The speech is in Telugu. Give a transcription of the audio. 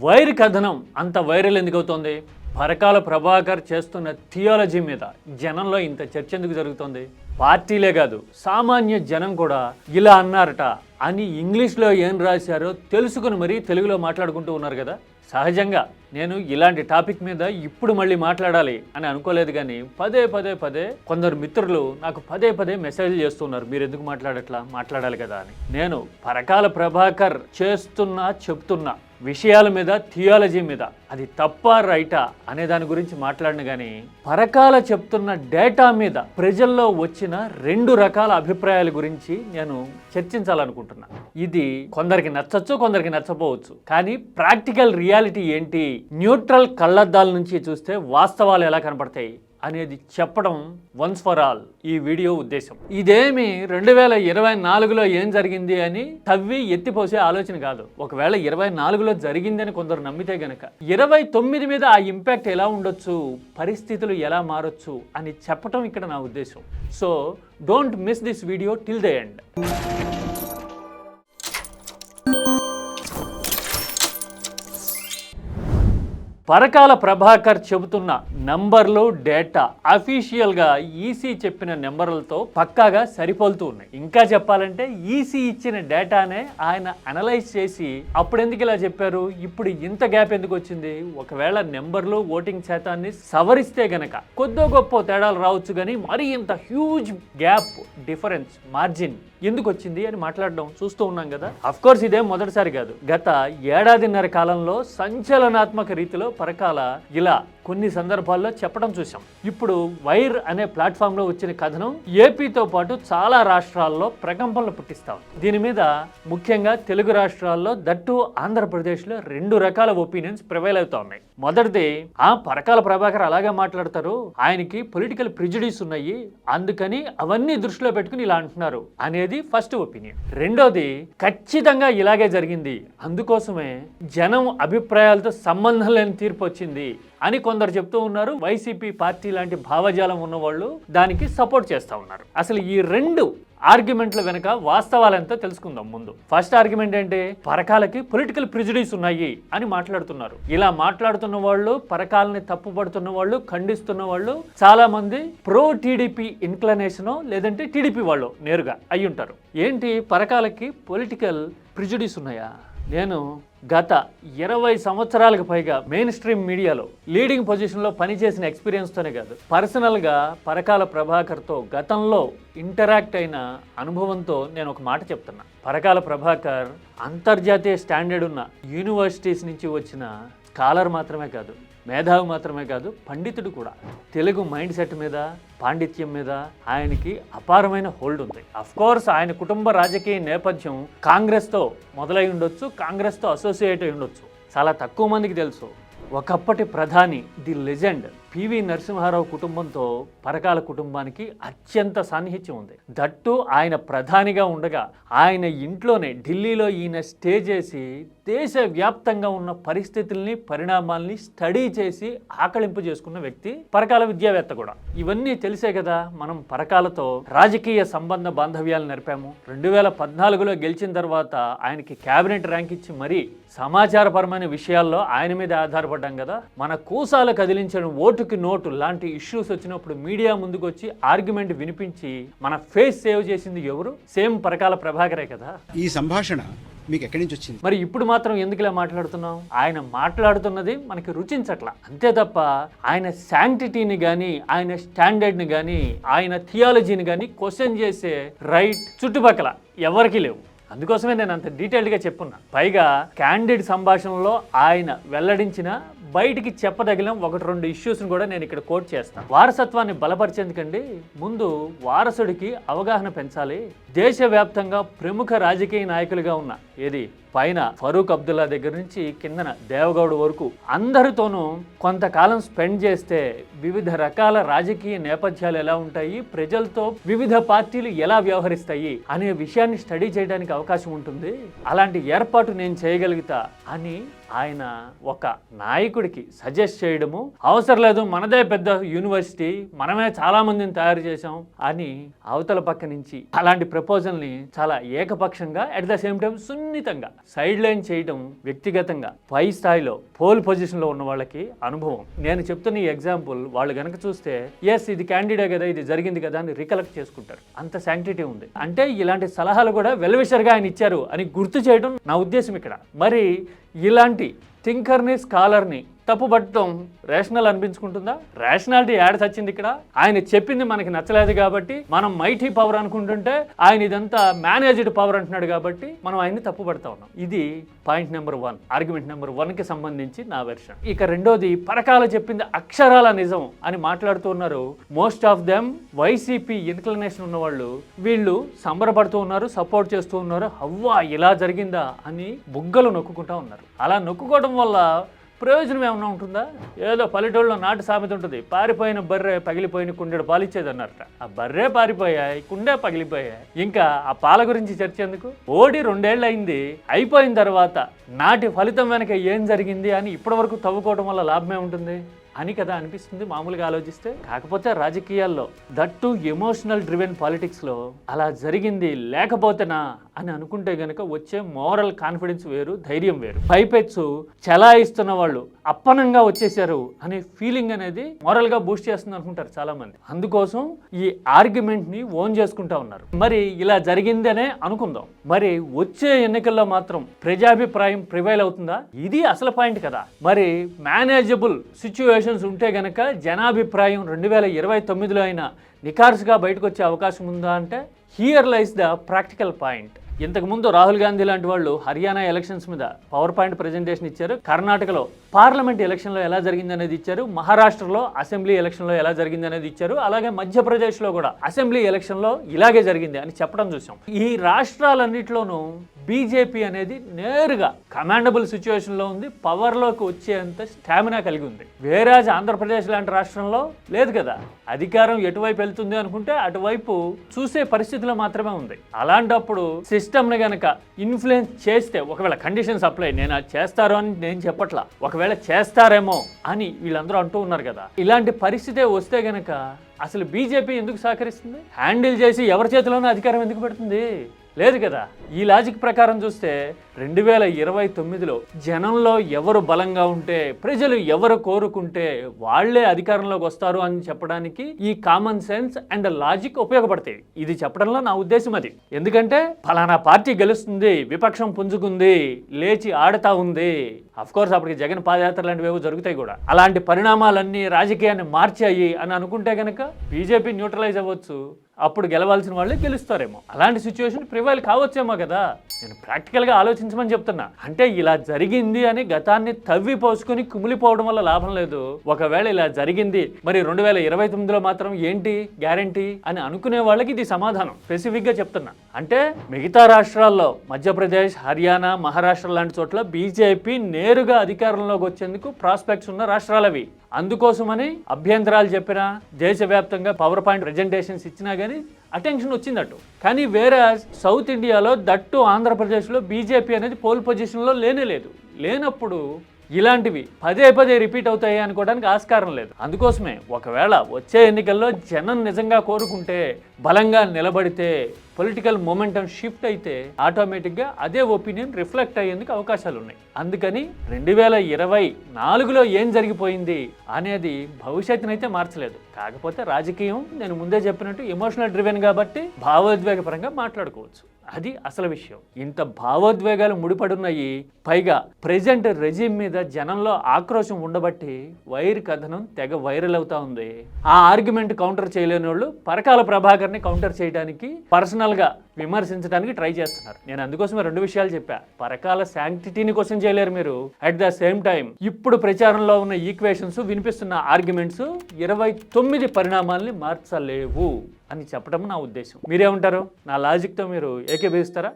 వైర్ కథనం అంత వైరల్ ఎందుకు అవుతోంది? పరకాల ప్రభాకర్ చేస్తున్న థియాలజీ మీద జనంలో ఇంత చర్చ ఎందుకు జరుగుతోంది? పార్టీలే కాదు, సామాన్య జనం కూడా ఇలా అన్నారట అని ఇంగ్లీష్లో ఏం రాశారో తెలుసుకుని మరీ తెలుగులో మాట్లాడుకుంటూ ఉన్నారు కదా. సహజంగా నేను ఇలాంటి టాపిక్ మీద ఇప్పుడు మళ్ళీ మాట్లాడాలి అని అనుకోలేదు, కానీ పదే కొందరు మిత్రులు నాకు పదే మెసేజ్ చేస్తున్నారు, మీరు ఎందుకు మాట్లాడాలి కదా అని. నేను పరకాల ప్రభాకర్ చెప్తున్న విషయాల మీద, థియాలజీ మీద అది తప్పా రైటా అనే దాని గురించి మాట్లాడిన, కానీ పరకాల చెప్తున్న డేటా మీద ప్రజల్లో వచ్చిన 2 రకాల అభిప్రాయాల గురించి నేను చర్చించాలనుకుంటున్నా. ఇది కొందరికి నచ్చచ్చు, కొందరికి నచ్చపోవచ్చు, కానీ ప్రాక్టికల్ రియాలిటీ ఏంటి, న్యూట్రల్ కళ్ళద్దాల నుంచి చూస్తే వాస్తవాలు ఎలా కనపడతాయి అనేది చెప్పడం వన్స్ ఫర్ ఆల్ ఈ వీడియో ఉద్దేశం. ఇదేమి 2024లో ఏం జరిగింది అని తవ్వి ఎత్తిపోసే ఆలోచన కాదు. ఒకవేళ 24లో జరిగిందని కొందరు నమ్మితే గనక 29 మీద ఆ ఇంపాక్ట్ ఎలా ఉండొచ్చు, పరిస్థితులు ఎలా మారొచ్చు అని చెప్పటం ఇక్కడ నా ఉద్దేశం. So don't miss this video till the end. Parakala Prabhakar చెబుతున్న నంబర్లు, డేటా అఫీషియల్గా ఈసీ చెప్పిన నెంబర్లతో పక్కాగా సరిపోలుతూ ఉన్నాయి. ఇంకా చెప్పాలంటే ఈసీ ఇచ్చిన డేటానే ఆయన అనలైజ్ చేసి అప్పుడు ఎందుకు ఇలా చెప్పారు, ఇప్పుడు ఇంత గ్యాప్ ఎందుకు వచ్చింది, ఒకవేళ నెంబర్లు, ఓటింగ్ శాతాన్ని సవరిస్తే గనక కొద్దో గొప్ప తేడాలు రావచ్చు, కానీ మరి ఇంత హ్యూజ్ గ్యాప్, డిఫరెన్స్, మార్జిన్ ఎందుకు వచ్చింది అని మాట్లాడడం చూస్తూ ఉన్నాం కదా. అఫ్కోర్స్ ఇదేం మొదటిసారి కాదు. గత ఏడాదిన్నర కాలంలో సంచలనాత్మక రీతిలో పరకాల ఇలా కొన్ని సందర్భాల్లో చెప్పడం చూసాం. ఇప్పుడు వైర్ అనే ప్లాట్ఫామ్లో వచ్చిన కథనం ఏపీతో పాటు చాలా రాష్ట్రాల్లో ప్రకంపనలు పుట్టిస్తాం. దీని మీద ముఖ్యంగా తెలుగు రాష్ట్రాల్లో, దట్టు ఆంధ్రప్రదేశ్లో 2 రకాల ఒపీనియన్స్ ప్రివైల్ అవుతా ఉన్నాయి. మొదటిది, పరకాల ప్రభాకర్ అలాగే మాట్లాడతారు, ఆయనకి పొలిటికల్ ప్రిజుడిస్ ఉన్నాయి, అందుకని అవన్నీ దృష్టిలో పెట్టుకుని ఇలా అంటున్నారు అనేది ఫస్ట్ ఒపీనియన్. రెండోది, ఖచ్చితంగా ఇలాగే జరిగింది, అందుకోసమే జనం అభిప్రాయాలతో సంబంధం లేని తీర్పు వచ్చింది అని కొందరు చెప్తూ ఉన్నారు. వైసీపీ పార్టీ లాంటి భావజాలం ఉన్నవాళ్ళు దానికి సపోర్ట్ చేస్తూ ఉన్నారు. అసలు ఈ 2 ఆర్గ్యుమెంట్ల వెనుక వాస్తవాలంతా తెలుసుకుందాం. ముందు ఫస్ట్ ఆర్గ్యుమెంట్ ఏంటి, పరకాలకి పొలిటికల్ ప్రిజుడిస్ ఉన్నాయి అని మాట్లాడుతున్నారు. ఇలా మాట్లాడుతున్న వాళ్ళు, పరకాలని తప్పుపడుతున్న వాళ్ళు, ఖండిస్తున్న వాళ్ళు చాలా మంది ప్రో టీడీపీ ఇన్క్లనేషనో లేదంటే టీడీపీ వాళ్ళు నేరుగా అయి ఉంటారు. ఏంటి, పరకాలకి పొలిటికల్ ప్రిజుడిస్ ఉన్నాయా? నేను గత 20 సంవత్సరాలకు పైగా మెయిన్ స్ట్రీమ్ మీడియాలో లీడింగ్ పొజిషన్లో పనిచేసిన ఎక్స్పీరియన్స్తోనే కాదు, పర్సనల్గా పరకాల ప్రభాకర్తో గతంలో ఇంటరాక్ట్ అయిన అనుభవంతో నేను ఒక మాట చెప్తున్నా. పరకాల ప్రభాకర్ అంతర్జాతీయ స్టాండర్డ్ ఉన్న యూనివర్సిటీస్ నుంచి వచ్చిన స్కాలర్ మాత్రమే కాదు, మేధావి మాత్రమే కాదు, పండితుడు కూడా. తెలుగు మైండ్ సెట్ మీద, పాండిత్యం మీద ఆయనకి అపారమైన హోల్డ్ ఉంది. అఫ్కోర్స్ ఆయన కుటుంబ రాజకీయ నేపథ్యం కాంగ్రెస్తో మొదలై ఉండొచ్చు, కాంగ్రెస్తో అసోసియేట్ అయి ఉండొచ్చు. చాలా తక్కువ మందికి తెలుసు, ఒకప్పటి ప్రధాని ది లెజెండ్ పివి నరసింహారావు కుటుంబంతో పరకాల కుటుంబానికి అత్యంత సాన్నిహిత్యం ఉంది. దట్టు ఆయన ప్రధానిగా ఉండగా ఆయన ఇంట్లోనే ఢిల్లీలో ఈయన స్టే చేసి దేశవ్యాప్తంగా ఉన్న పరిస్థితుల్ని, పరిణామాల్ని స్టడీ చేసి ఆకళింపు చేసుకున్న వ్యక్తి, పరకాల విద్యావేత్త కూడా. ఇవన్నీ తెలిసే కదా మనం పరకాలతో రాజకీయ సంబంధ బాంధవ్యాలు నడిపాము. 2014లో గెలిచిన తర్వాత ఆయనకి క్యాబినెట్ ర్యాంక్ ఇచ్చి మరీ సమాచారపరమైన విషయాల్లో ఆయన మీద ఆధారపడ్డాం కదా. మన కూసాలు కదిలించిన ఓటుకి నోటు లాంటి ఇష్యూస్ వచ్చినప్పుడు మీడియా ముందుకు వచ్చి ఆర్గ్యుమెంట్ వినిపించి మన ఫేస్ సేవ్ చేసింది ఎవరు? సేమ్ పరకాల ప్రభాకరే కదా. ఈ సంభాషణ మీకు ఎక్కడి నుంచి వచ్చింది? మరి ఇప్పుడు మాత్రం ఎందుకు ఇలా మాట్లాడుతున్నాం? ఆయన మాట్లాడుతున్నది మనకి రుచించట్లా, అంతే తప్ప ఆయన శాంక్టిటీని కానీ, ఆయన స్టాండర్డ్ని కానీ, ఆయన థియాలజీని కానీ క్వశ్చన్ చేసే రైట్ చుట్టుపక్కల ఎవరికీ లేవు. అందుకోసమే నేను అంత డీటెయిల్డ్గా చెప్పున్నా. పైగా క్యాండిడ్ సంభాషణలో ఆయన వెల్లడించిన బయటికి చెప్పదగిన 1-2 ఇష్యూస్ని కూడా నేను ఇక్కడ కోట్ చేస్తాను. వారసత్వాన్ని బలపరిచేందుకండి ముందు వారసుడికి అవగాహన పెంచాలి. దేశవ్యాప్తంగా ప్రముఖ రాజకీయ నాయకులుగా ఉన్న ఏది పైన ఫరూక్ అబ్దుల్లా దగ్గర నుంచి కిందన దేవగౌడ్ వరకు అందరితోనూ కొంతకాలం స్పెండ్ చేస్తే వివిధ రకాల రాజకీయ నేపథ్యాలు ఎలా ఉంటాయి, ప్రజలతో వివిధ పార్టీలు ఎలా వ్యవహరిస్తాయి అనే విషయాన్ని స్టడీ చేయడానికి అవకాశం ఉంటుంది. అలాంటి ఏర్పాటు నేను చేయగలుగుతా అని ఆయన ఒక నాయకుడికి సజెస్ట్ చేయడము అవసరం లేదు, మనదే పెద్ద యూనివర్సిటీ, మనమే చాలా మందిని తయారు చేశాం అని అవతల పక్క నుంచి అలాంటి ప్రపోజల్ని చాలా ఏకపక్షంగా అట్ ద సేమ్ టైం సున్నితంగా సైడ్ లైన్ చేయడం వ్యక్తిగతంగా పై స్థాయిలో పోల్ పొజిషన్లో ఉన్న వాళ్ళకి అనుభవం. నేను చెప్తున్న ఈ ఎగ్జాంపుల్ వాళ్ళు గనక చూస్తే ఎస్ ఇది క్యాండిడే కదా, ఇది జరిగింది కదా అని రికలెక్ట్ చేసుకుంటారు. అంత శాంక్టిటీ ఉంది. అంటే ఇలాంటి సలహాలు కూడా వెల్విషర్గా ఆయన ఇచ్చారు అని గుర్తు చేయడం నా ఉద్దేశం ఇక్కడ. మరి ఇలాంటి థింకర్ని స్కాలర్ని తప్పుపట్టడం రేషనల్ అనిపించుకుంటుందా? రేషనాలిటీ యాడ్ వచ్చింది ఇక్కడ. ఆయన చెప్పింది మనకి నచ్చలేదు కాబట్టి మనం మైటీ పవర్ అనుకుంటుంటే ఆయన ఇదంతా మేనేజ్డ్ పవర్ అంటున్నాడు కాబట్టి మనం ఆయన్ని తప్పుపడతా ఉన్నాం. ఇది పాయింట్ నెంబర్ 1, ఆర్గ్యుమెంట్ నెంబర్ 1కి సంబంధించి నా వెర్షన్. ఇక రెండోది, పరకాల చెప్పింది అక్షరాల నిజం అని మాట్లాడుతూ ఉన్నారు. Most of them YCP inclination ఉన్న వాళ్ళు, వీళ్ళు సంబరపడుతూ ఉన్నారు, సపోర్ట్ చేస్తూ ఉన్నారు. అవ్వా ఇలా జరిగిందా అని బుగ్గలు నొక్కుంటా ఉన్నారు. అలా నొక్కుకోవడం వల్ల ప్రయోజనం ఏమన్నా ఉంటుందా? ఏదో పల్లెటూళ్ళలో నాటు సామెత ఉంటుంది, పారిపోయిన బర్రె పగిలిపోయిన కుండెడు పాలు ఇచ్చేది అన్నారట. ఆ బర్రె పారిపోయాయి, కుండే పగిలిపోయాయి. ఇంకా ఆ పాల గురించి చర్చ ఎందుకు? ఓడి 2 ఏళ్ళు అయింది, అయిపోయిన తర్వాత నాటి ఫలితం వెనక ఏం జరిగింది అని ఇప్పటి వరకు తవ్వుకోవడం వల్ల లాభమే ఉంటుంది అని కదా అనిపిస్తుంది మామూలుగా ఆలోచిస్తే. కాకపోతే రాజకీయాల్లో దట్టు ఎమోషనల్ డ్రివెన్ పాలిటిక్స్లో అలా జరిగింది లేకపోతేనా అని అనుకుంటే గనక వచ్చే మోరల్ కాన్ఫిడెన్స్ వేరు, ధైర్యం వేరు. పైపెచ్చు చలాయిస్తున్న వాళ్ళు అప్పనంగా వచ్చేసారు అనే ఫీలింగ్ అనేది మోరల్గా బూస్ట్ చేస్తుంది అనుకుంటారు చాలా మంది. అందుకోసం ఈ ఆర్గ్యుమెంట్ని ఓన్ చేసుకుంటా ఉన్నారు. మరి ఇలా జరిగిందనే అనుకుందాం, మరి వచ్చే ఎన్నికల్లో మాత్రం ప్రజాభిప్రాయం ప్రివైల్ అవుతుందా? ఇది అసలు పాయింట్ కదా. మరి మేనేజబుల్ సిచ్యువేషన్స్ ఉంటే గనక జనాభిప్రాయం 2029లో అయినా నికార్స్గా బయటకు వచ్చే అవకాశం ఉందా అంటే here lies the practical point. ఇంతకుముందు రాహుల్ గాంధీ లాంటి వాళ్ళు హర్యానా ఎలక్షన్స్ మీద పవర్ పాయింట్ ప్రజెంటేషన్ ఇచ్చారు. కర్ణాటకలో పార్లమెంట్ ఎలక్షన్లో ఎలా జరిగింది అనేది ఇచ్చారు. మహారాష్ట్రలో అసెంబ్లీ ఎలక్షన్లో ఎలా జరిగింది అనేది ఇచ్చారు. అలాగే మధ్యప్రదేశ్లో కూడా అసెంబ్లీ ఎలక్షన్లో ఇలాగే జరిగింది అని చెప్పడం చూసాం. ఈ రాష్ట్రాలన్నింటిలోనూ బీజేపీ అనేది నేరుగా కమాండబుల్ సిచ్యువేషన్లో ఉంది, పవర్లోకి వచ్చేంత స్టామినా కలిగి ఉంది. వేరాజ్ ఆంధ్రప్రదేశ్ లాంటి రాష్ట్రంలో లేదు కదా. అధికారం ఎటువైపు వెళ్తుంది అనుకుంటే అటువైపు చూసే పరిస్థితిలో మాత్రమే ఉంది. అలాంటప్పుడు సిస్టమ్ని గనక ఇన్ఫ్లుయెన్స్ చేస్తే, ఒకవేళ కండిషన్స్ అప్లై, నేను అది చేస్తారో అని నేను చెప్పట్లా, ఒకవేళ చేస్తారేమో అని వీళ్ళందరూ అంటూ ఉన్నారు కదా. ఇలాంటి పరిస్థితే వస్తే గనక అసలు బీజేపీ ఎందుకు సహకరిస్తుంది? హ్యాండిల్ చేసి ఎవరి చేతిలోనూ అధికారం ఎందుకు పెడుతుంది? లేదు కదా. ఈ లాజిక్ ప్రకారం చూస్తే 2029లో జనంలో ఎవరు బలంగా ఉంటే, ప్రజలు ఎవరు కోరుకుంటే వాళ్లే అధికారంలోకి వస్తారు అని చెప్పడానికి ఈ కామన్ సెన్స్ అండ్ లాజిక్ ఉపయోగపడతాయి. ఇది చెప్పడంలో నా ఉద్దేశం అది. ఎందుకంటే ఫలానా పార్టీ గెలుస్తుంది, విపక్షం పుంజుకుంది, లేచి ఆడుతా ఉంది. అఫ్కోర్స్ అప్పటికి జగన్ పాదయాత్ర లాంటివి ఏవో జరుగుతాయి కూడా. అలాంటి పరిణామాలన్నీ రాజకీయాన్ని మార్చాయి అని అనుకుంటే కనుక బీజేపీ న్యూట్రలైజ్ అవ్వచ్చు, అప్పుడు గెలవాల్సిన వాళ్ళే గెలుస్తారేమో. అలాంటి సిచ్యువేషన్ ప్రివైల్ కావచ్చేమో కదా. నేను ప్రాక్టికల్గా ఆలోచించమని చెప్తున్నా. అంటే ఇలా జరిగింది అని గతాన్ని తవ్వి పోసుకొని కుమిలిపోవడం వల్ల లాభం లేదు. ఒకవేళ ఇలా జరిగింది మరి 2029లో మాత్రం ఏంటి గ్యారంటీ అని అనుకునే వాళ్ళకి ఇది సమాధానం. స్పెసిఫిక్గా చెప్తున్నా. అంటే మిగతా రాష్ట్రాల్లో మధ్యప్రదేశ్, హర్యానా, మహారాష్ట్ర లాంటి చోట్ల బీజేపీ నేరుగా అధికారంలోకి వచ్చేందుకు ప్రాస్పెక్ట్స్ ఉన్న రాష్ట్రాలవి. అందుకోసమని అభ్యంతరాలు చెప్పినా, దేశవ్యాప్తంగా పవర్ పాయింట్ ప్రెజెంటేషన్స్ ఇచ్చినా కానీ అటెన్షన్ వచ్చిందట్టు. కానీ వేరే సౌత్ ఇండియాలో దట్టు ఆంధ్రప్రదేశ్లో బీజేపీ అనేది పోల్ పొజిషన్లో లేనప్పుడు ఇలాంటివి పదే పదే రిపీట్ అవుతాయి అనుకోవడానికి ఆస్కారం లేదు. అందుకోసమే ఒకవేళ వచ్చే ఎన్నికల్లో జనం నిజంగా కోరుకుంటే, బలంగా నిలబడితే, పొలిటికల్ మొమెంటం షిఫ్ట్ అయితే ఆటోమేటిక్గా అదే ఒపీనియన్ రిఫ్లెక్ట్ అయ్యేందుకు అవకాశాలు ఉన్నాయి. అందుకని 2024లో ఏం జరిగిపోయింది అనేది భవిష్యత్తునైతే మార్చలేదు. కాకపోతే రాజకీయం నేను ముందే చెప్పినట్టు ఎమోషనల్ డ్రివెన్ కాబట్టి భావోద్వేగపరంగా మాట్లాడుకోవచ్చు. అది అసలు విషయం. ఇంత భావోద్వేగాలు ముడిపడున్నాయి. పైగా ప్రెజెంట్ రెజిమ్ మీద జనంలో ఆక్రోశం ఉండబట్టి వైర్ కథనం తెగ వైరల్ అవుతా ఉంది. ఆ ఆర్గ్యుమెంట్ కౌంటర్ చేయలేని వాళ్ళు పరకాల ప్రభాకర్ని కౌంటర్ చేయడానికి, పర్సనల్గా విమర్శించడానికి ట్రై చేస్తున్నారు. నేను అందుకోసమే 2 విషయాలు చెప్పా. పరకాల శాంక్టిటీని క్వశ్చన్ చేయలేరు మీరు. అట్ ద సేమ్ టైం ఇప్పుడు ప్రచారంలో ఉన్న ఈక్వేషన్స్, వినిపిస్తున్న ఆర్గ్యుమెంట్స్ 29 పరిణామాల్ని మార్చలేవు అని చెప్పడం నా ఉద్దేశం. మీరేమంటారు? నా లాజిక్తో మీరు ఏకీభవిస్తారా?